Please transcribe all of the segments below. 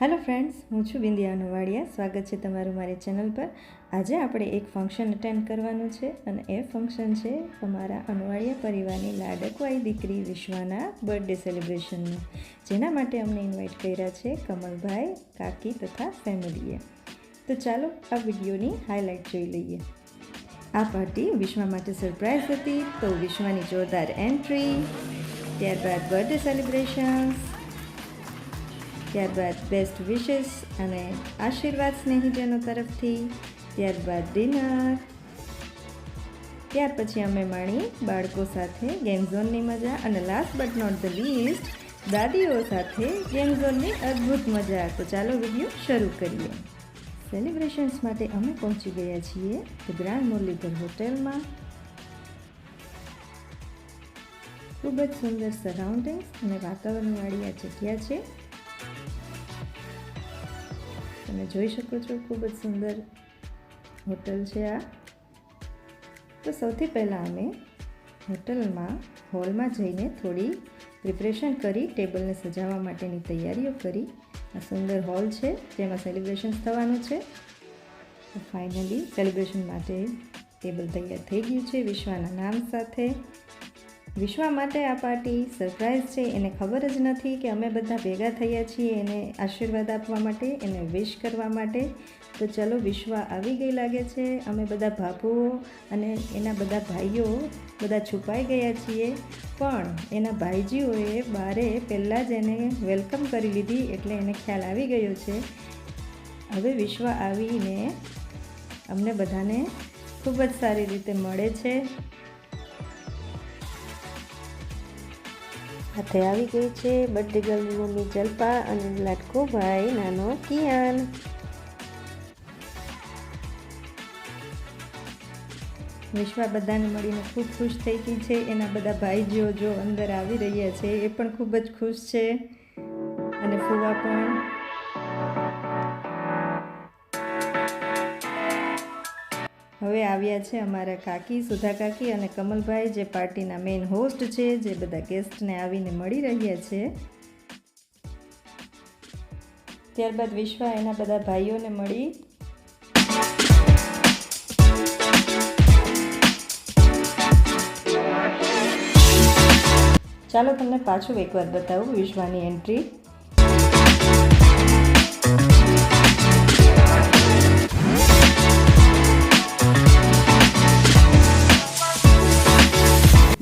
Hello friends, હું છું બિંદિયા અનુવાડિયા. સ્વાગત છે તમારું મારી ચેનલ પર. આજે આપણે એક ફંક્શન અટેન્ડ કરવાનું છે અને એ ફંક્શન છે અમારા અનુવાડિયા પરિવારની લાડકવાઈ દીકરી વિશ્વાના બર્થડે સેલિબ્રેશનનું, જેના માટે અમને ઇન્વાઇટ કર્યા છે કમલભાઈ, કાકી તથા ફેમિલીએ. તો ચાલો આ વિડીયોની હાઇલાઇટ જોઈ લઈએ. આ પાર્ટી વિશ્વા માટે સરપ્રાઈઝ હતી. તો વિશ્વાની જોરદાર એન્ટ્રી, ત્યારબાદ બર્થડે સેલિબ્રેશન્સ, ત્યારબાદ બેસ્ટ વિશેસ અને આશીર્વાદ સ્નેહીજનો તરફથી, ત્યારબાદ ડિનર, ત્યાર પછી અમે માણી બાળકો સાથે ગેમ ઝોનની મજા અને last but not the least દાદીઓ સાથે ગેમ ઝોનની અદ્ભુત મજા. તો ચાલો વિડીયો શરૂ કરીએ. સેલિબ્રેશન્સ માટે અમે પહોંચી ગયા છીએ ધ ગ્રાન્ડ મુરલીધર હોટેલમાં. ખૂબ જ સુંદર સરાઉન્ડિંગ્સ અને વાતાવરણવાળી આ જગ્યા છે. તમે જોઈ શકો છો, ખૂબ જ સુંદર હોટલ છે આ. તો સૌથી પહેલાં અમે હોલમાં જઈને થોડી પ્રિપરેશન કરી, ટેબલને સજાવવા માટેની તૈયારીઓ કરી. આ સુંદર હોલ છે જેમાં સેલિબ્રેશન થવાનું છે. ફાઇનલી સેલિબ્રેશન માટે ટેબલ તૈયાર થઈ ગયું છે વિશ્વાના નામ સાથે. વિશ્વા માટે આ પાર્ટી સરપ્રાઈઝ છે. એને ખબર જ નથી કે અમે બધા ભેગા થયા છીએ એને આશીર્વાદ આપવા માટે, એને વિશ કરવા માટે. તો ચલો, વિશ્વા આવી ગઈ લાગે છે. અમે બધા ભાભુઓ અને એના બધા ભાઈઓ બધા છુપાઈ ગયા છીએ, પણ એના ભાઈજીઓએ બારે પહેલાં જ એને વેલકમ કરી લીધી, એટલે એને ખ્યાલ આવી ગયો છે. હવે વિશ્વા આવીને અમને બધાને ખૂબ જ સારી રીતે મળે છે. હાથે આવી ગઈ છે બર્થડે ગર્લની મમ્મી જલ્પા અને લાડકો ભાઈ નાનો કિયાન. વિશ્વા બધાને મળીને ખૂબ ખુશ થઈ ગઈ છે. એના બધા ભાઈજીઓ જો અંદર આવી રહ્યા છે એ પણ ખૂબ જ ખુશ છે, અને ફુવા પણ. હવે આવ્યા છે અમારા કાકી સુધા કાકી અને કમલભાઈ, જે પાર્ટીના મેઇન હોસ્ટ છે, જે બધા ગેસ્ટને આવીને મળી રહ્યા છે. ત્યારબાદ વિશ્વા એના બધા ભાઈઓને મળી. ચાલો તમને પાછું એકવાર બતાવું વિશ્વાની એન્ટ્રી.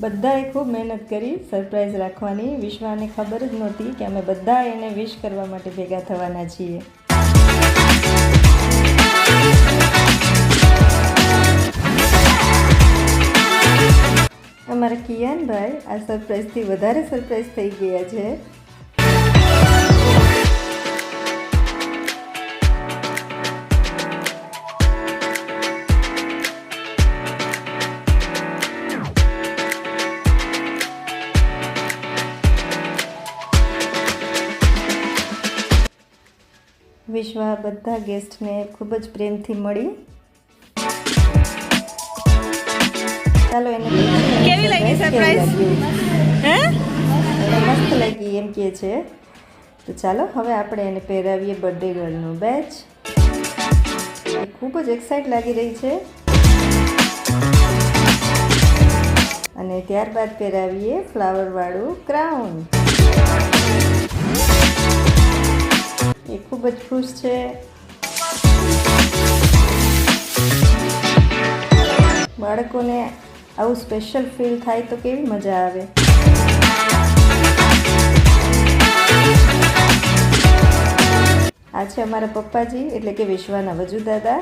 બધાએ ખૂબ મહેનત કરી સરપ્રાઈઝ રાખવાની. વિશ્વાને ખબર જ નહોતી કે અમે બધા એને વિશ કરવા માટે ભેગા થવાના છીએ. અમારા કિયાનભાઈ આ સરપ્રાઈઝથી વધારે સરપ્રાઈઝ થઈ ગયા છે. વિશ્વા બધા ગેસ્ટને ખૂબ જ પ્રેમથી મળી. ચાલો એને કેવી લાગી સરપ્રાઈઝ? મસ્ત લાગી એમ કહે છે. તો ચાલો હવે આપણે એને પહેરાવીએ બર્થડે ગર્લનું બેચ. એ ખૂબ જ એક્સાઇટ લાગી રહી છે. અને ત્યારબાદ પહેરાવીએ ફ્લાવરવાળું ક્રાઉન. એ ખૂબ જ ખુશ છે. બાળકોને આવું સ્પેશિયલ ફીલ થાય તો કેવી મજા આવે. આ છે અમારા પપ્પાજી, એટલે કે વિશ્વાના વજુદાદા,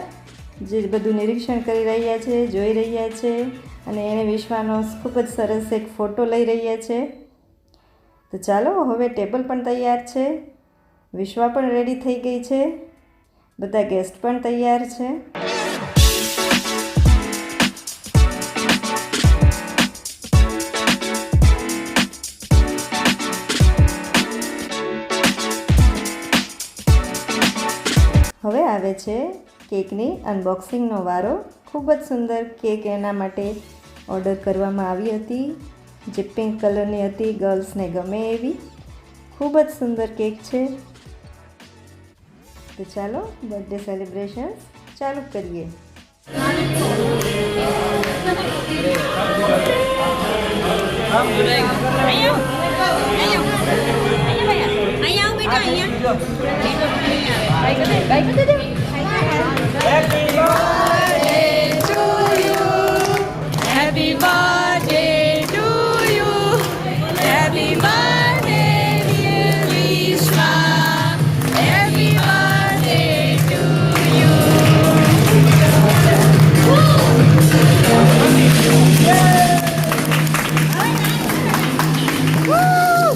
જે બધું નિરીક્ષણ કરી રહ્યા છે, જોઈ રહ્યા છે, અને એને વિશ્વાનો ખૂબ જ સરસ એક ફોટો લઈ રહ્યા છે. તો ચાલો, હવે ટેબલ પણ તૈયાર છે, વિશ્વા પણ રેડી થઈ ગઈ છે, બધા ગેસ્ટ પણ તૈયાર છે. હવે આવે છે કેકની અનબોક્સિંગનો વારો. ખૂબ જ સુંદર કેક એના માટે ઓર્ડર કરવામાં આવી હતી, જે પિંક કલરની હતી, ગર્લ્સને ગમે એવી. ખૂબ જ સુંદર કેક છે. તો ચાલો બર્થડે સેલિબ્રેશન ચાલુ કરીએ. Happy birthday to you. Happy birthday, dear Vishwa. Happy birthday to you. Woo!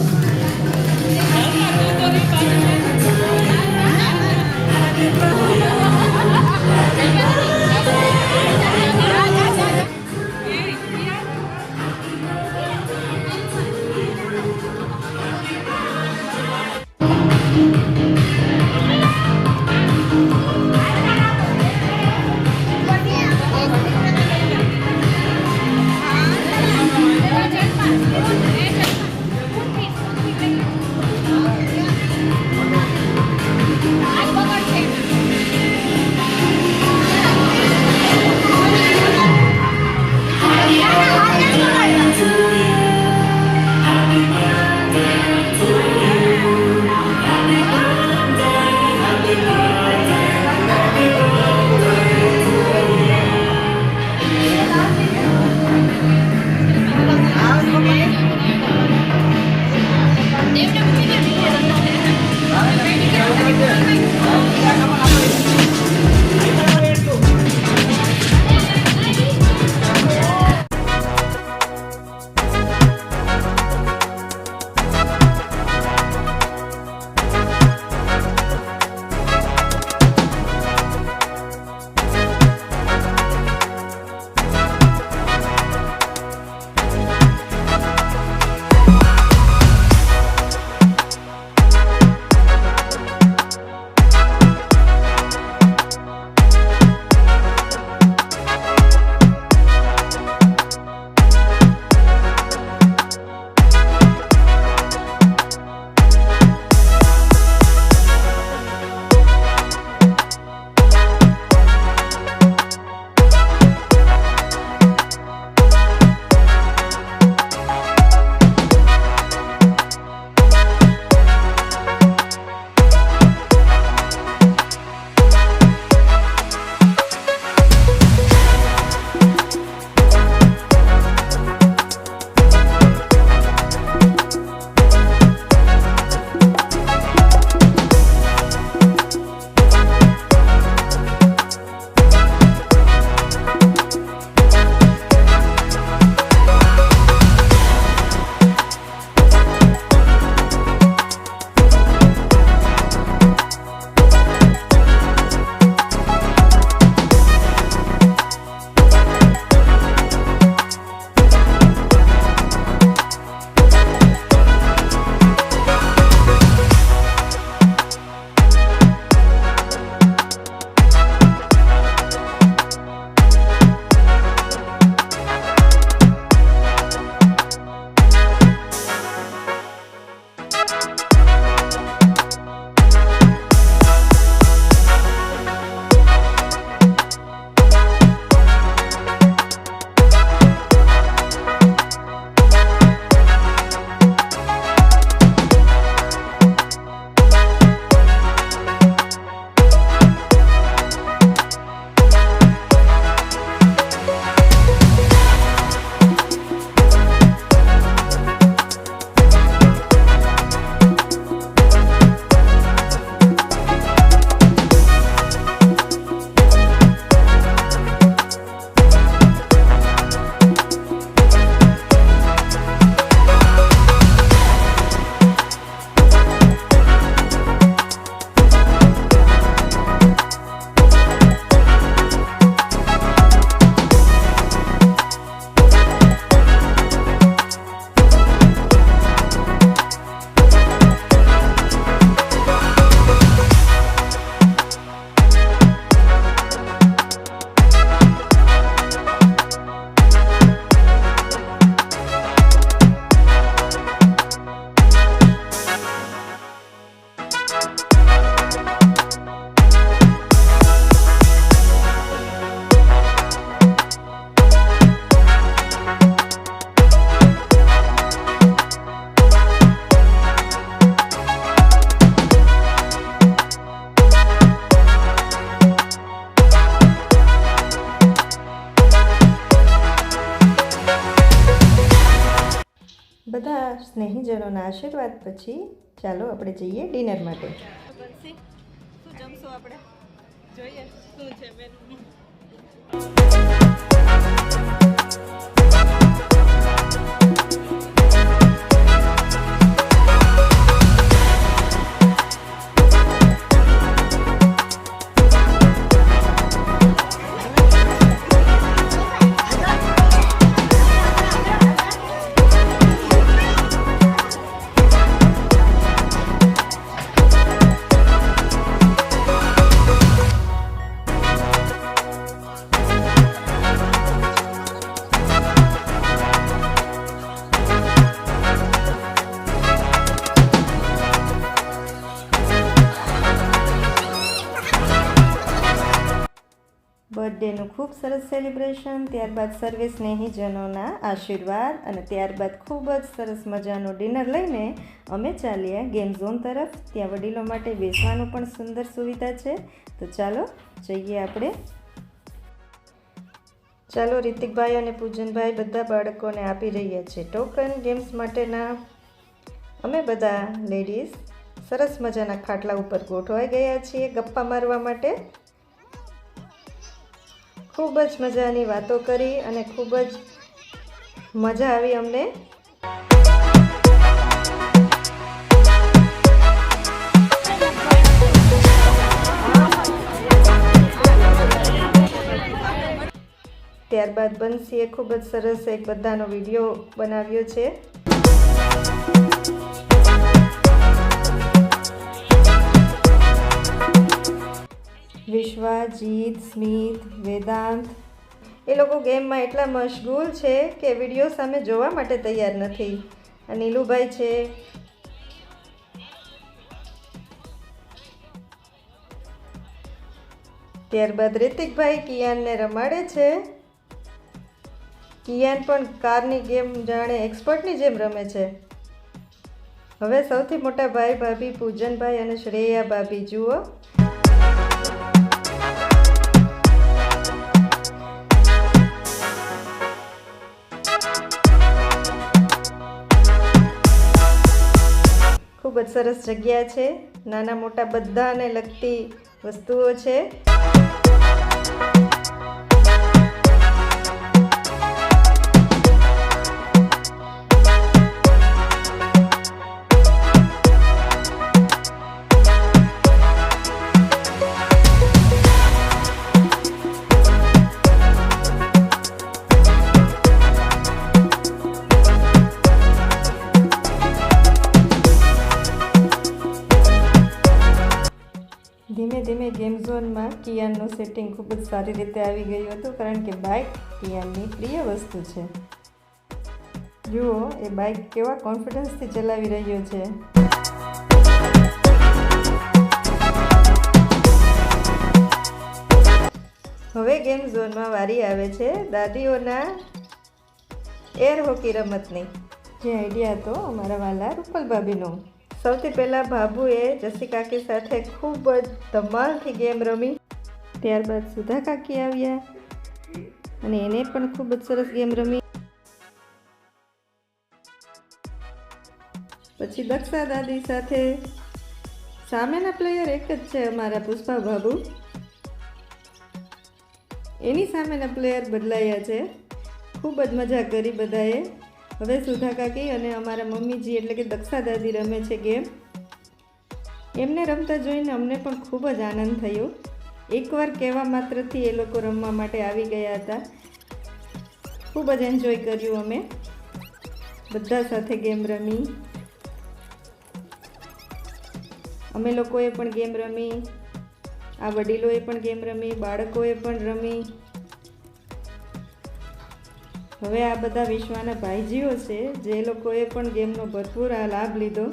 સ્નેહીજનોના આશીર્વાદ પછી ચાલો આપણે જઈએ ડિનર માટે. શું જમશું આપણે? જોઈએ શું છે મેનુ. બર્થડેનું ખૂબ સરસ સેલિબ્રેશન, ત્યારબાદ સર્વે સ્નેહીજનોના આશીર્વાદ અને ત્યારબાદ ખૂબ જ સરસ મજાનું ડિનર લઈને અમે ચાલ્યા ગેમ ઝોન તરફ. ત્યાં વડીલો માટે બેસવાનું પણ સુંદર સુવિધા છે. તો ચાલો જઈએ આપણે. ચાલો રિતિકભાઈ અને પૂજનભાઈ બધા બાળકોને આપી રહ્યા છે ટોકન ગેમ્સ માટેના. અમે બધા લેડીઝ સરસ મજાના ખાટલા ઉપર ગોઠવાઈ ગયા છીએ ગપ્પા મારવા માટે. ખૂબ જ મજાની વાતો કરી અને ખૂબ જ મજા આવી અમને. ત્યારબાદ બંસીએ ખૂબ જ સરસ એક બધાનો વિડીયો બનાવ્યો છે. વિશ્વા, જીત, સ્મિત, વેદાંત એ લોકો ગેમમાં એટલા મશગુલ છે કે વિડીયો સામે જોવા માટે તૈયાર નથી. આ નીલુભાઈ છે. ત્યારબાદ રિતિકભાઈ કિયાનને રમાડે છે. કિયાન પણ કારની ગેમ જાણે એક્સપર્ટની જેમ રમે છે. હવે સૌથી મોટા ભાઈ ભાભી પૂજનભાઈ અને શ્રેયા ભાભી જુઓ. ખૂબ જ સરસ જગ્યા છે. નાના મોટા બધાને લગતી વસ્તુઓ છે. ધીમે ધીમે ગેમ ઝોનમાં કિયાનનું સેટિંગ ખૂબ જ સારી રીતે આવી ગયું હતું, કારણ કે બાઇક કિયાનની પ્રિય વસ્તુ છે. જુઓ એ બાઇક કેવા કોન્ફિડન્સથી ચલાવી રહ્યો છે. હવે ગેમ ઝોનમાં વારી આવે છે દાદીઓના એર હોકી રમતની. જે આઈડિયા હતો અમારા વાલા રૂપલ ભાભીનો. સૌથી પહેલાં ભાભુએ જસી કાકી સાથે ખૂબ જ ધમાલથી ગેમ રમી. ત્યારબાદ સુધા કાકી આવ્યા અને એને પણ ખૂબ જ સરસ ગેમ રમી. પછી દક્ષા દાદી સાથે. સામેના પ્લેયર એક જ છે અમારા પુષ્પા બાબુ. એની સામેના પ્લેયર બદલાયા છે. ખૂબ જ મજા કરી બધાએ. હવે સુધા કાકી અને અમારા મમ્મીજી એટલે કે દક્ષા દાદી રમે છે ગેમ. એમને રમતા જોઈને અમને પણ ખૂબ જ આનંદ થયો. એકવાર કહેવા માત્રથી એ લોકો રમવા માટે આવી ગયા હતા. ખૂબ જ એન્જોય કર્યું અમે બધા સાથે ગેમ રમી. અમે લોકોએ પણ ગેમ રમી, આ વડીલોએ પણ ગેમ રમી, બાળકોએ પણ રમી. હવે આ બધા વિશ્વના ભાઈજીઓ છે જે લોકોએ પણ ગેમનો ભરપૂર આ લાભ લીધો.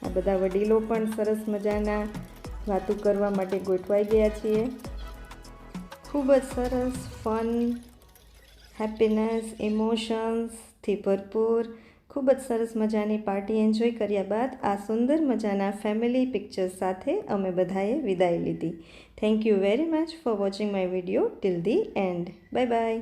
આ બધા વડીલો પણ સરસ મજાના વાતો કરવા માટે ગોઠવાઈ ગયા છીએ. ખૂબ જ સરસ ફન, હેપીનેસ, ઇમોશન્સથી ભરપૂર ખૂબ જ સરસ મજાની પાર્ટી એન્જોય કર્યા બાદ આ સુંદર મજાના ફેમિલી પિક્ચર્સ સાથે અમે બધાએ વિદાય લીધી. Thank you very much for watching my video till the end. Bye bye.